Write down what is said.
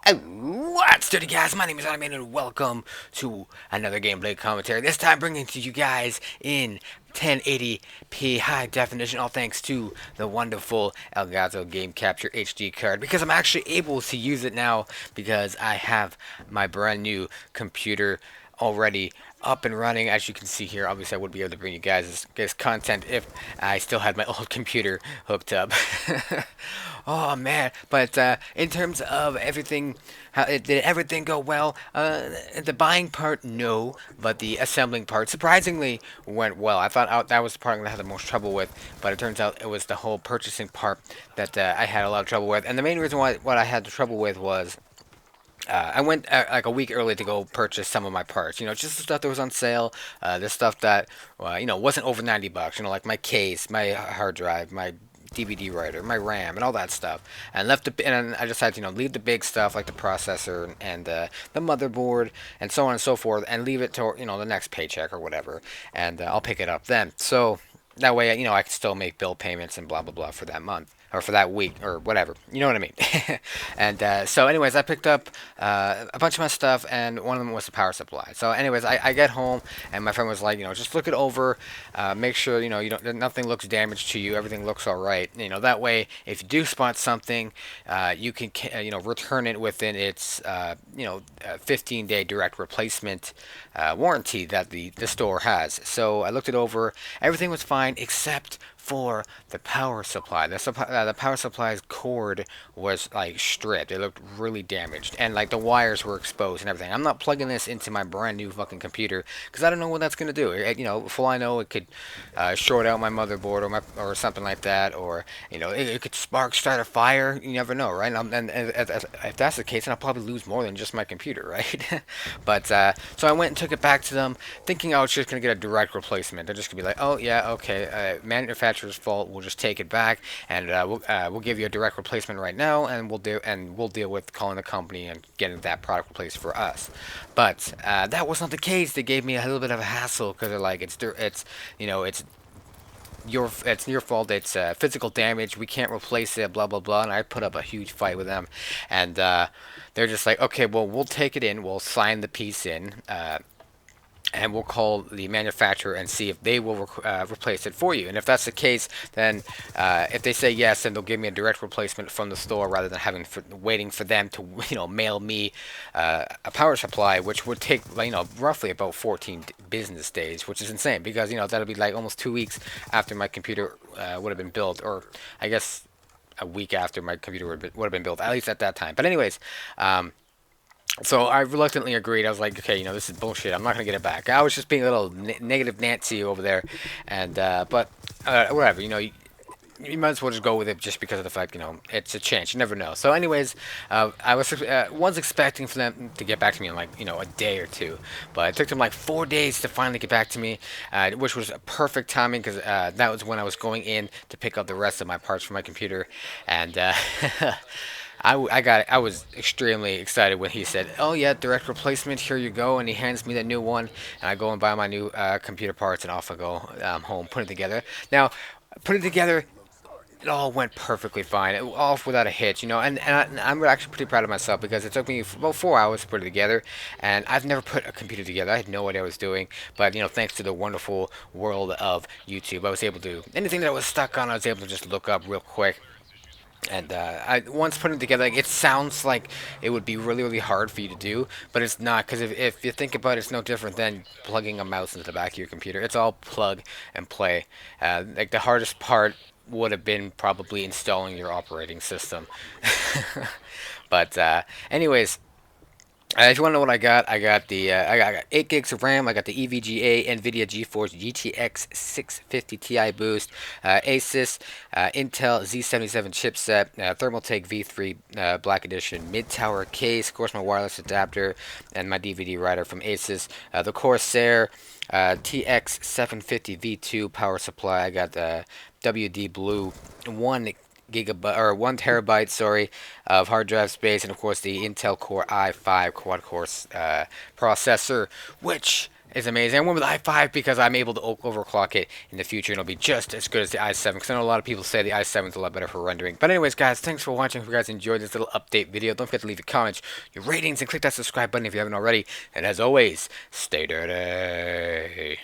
What's good, guys? My name is ArniMane, and welcome to another gameplay commentary. This time, bringing to you guys in 1080p high definition, all thanks to the wonderful Elgato Game Capture HD card. Because I'm actually able to use it now because I have my brand new computer already up and running. As you can see here, obviously I would be able to bring you guys this content if I still had my old computer hooked up. Oh man! But in terms of everything, did everything go well? The buying part, no, but the assembling part surprisingly went well. I thought that was the part I had the most trouble with, but it turns out it was the whole purchasing part that I had a lot of trouble with. And the main reason why what I had the trouble with was I went like a week early to go purchase some of my parts. Just the stuff that was on sale. The stuff that wasn't over $90. Like my case, my hard drive, my DVD writer, my RAM, and all that stuff. And I decided to leave the big stuff like the processor and the motherboard and so on and so forth, and leave it to the next paycheck or whatever, and I'll pick it up then. So that way, I can still make bill payments and blah blah blah for that month or for that week or whatever. You know what I mean? And so, anyways, I picked up a bunch of my stuff, and one of them was the power supply. So, anyways, I get home, and my friend was like, just look it over, make sure you don't nothing looks damaged to you, everything looks all right. That way, if you do spot something, you can return it within its 15-day direct replacement warranty that the store has. So I looked it over, everything was fine except for the power supply. The power supply's cord was like stripped. It looked really damaged, and like the wires were exposed and everything. I'm not plugging this into my brand new fucking computer because I don't know what that's gonna do. For all I know, it could short out my motherboard or something like that, or it could start a fire. You never know, right? And if that's the case, then I'll probably lose more than just my computer, right? But so I went and took it back to them, thinking I was just gonna get a direct replacement. They're just gonna be like, oh yeah, okay, manufacturer's fault. We'll just take it back, and we'll give you a direct replacement right now, and we'll deal with calling the company and getting that product replaced for us. But that was not the case. They gave me a little bit of a hassle because they're like, it's your fault. It's physical damage. We can't replace it. Blah blah blah. And I put up a huge fight with them, and they're just like, okay, well, we'll take it in. We'll sign the piece in. And we'll call the manufacturer and see if they will replace it for you. And if that's the case, then if they say yes, then they'll give me a direct replacement from the store rather than waiting for them to mail me a power supply, which would take roughly about 14 business days, which is insane because that'll be like almost 2 weeks after my computer would have been built, or I guess a week after my computer would have been built, at least at that time. But anyways. So I reluctantly agreed. I was like, okay, this is bullshit. I'm not gonna get it back. I was just being a little negative Nancy over there, and but whatever. You might as well just go with it just because of the fact it's a chance. You never know. So, anyways, I was expecting for them to get back to me in like a day or two, but it took them like 4 days to finally get back to me, which was perfect timing because that was when I was going in to pick up the rest of my parts for my computer, and. I got it. I was extremely excited when he said, "Oh yeah, direct replacement. Here you go," and he hands me the new one, and I go and buy my new computer parts, and off I go home, put it together. Now, put it together. It all went perfectly fine, all without a hitch, and I'm actually pretty proud of myself because it took me about 4 hours to put it together, and I've never put a computer together. I had no idea what I was doing, but thanks to the wonderful world of YouTube, I was able to anything that I was stuck on, I was able to just look up real quick and I once put it together, like, it sounds like it would be really, really hard for you to do, but it's not. Because if you think about it, it's no different than plugging a mouse into the back of your computer. It's all plug and play. Like the hardest part would have been probably installing your operating system. But anyways, if you want to know what I got 8 gigs of RAM. I got the EVGA NVIDIA GeForce GTX 650 Ti boost, Asus Intel Z77 chipset, Thermaltake V3 Black Edition mid tower case, of course my wireless adapter, and my DVD writer from Asus, the Corsair TX 750 V2 power supply. I got the WD Blue 1 terabyte, sorry, of hard drive space, and of course the Intel Core i5 quad core processor, which is amazing. I went with i5 because I'm able to overclock it in the future, and it'll be just as good as the i7. Because I know a lot of people say the i7 is a lot better for rendering. But anyways, guys, thanks for watching. If you guys enjoyed this little update video, don't forget to leave your comments, your ratings, and click that subscribe button if you haven't already. And as always, stay dirty.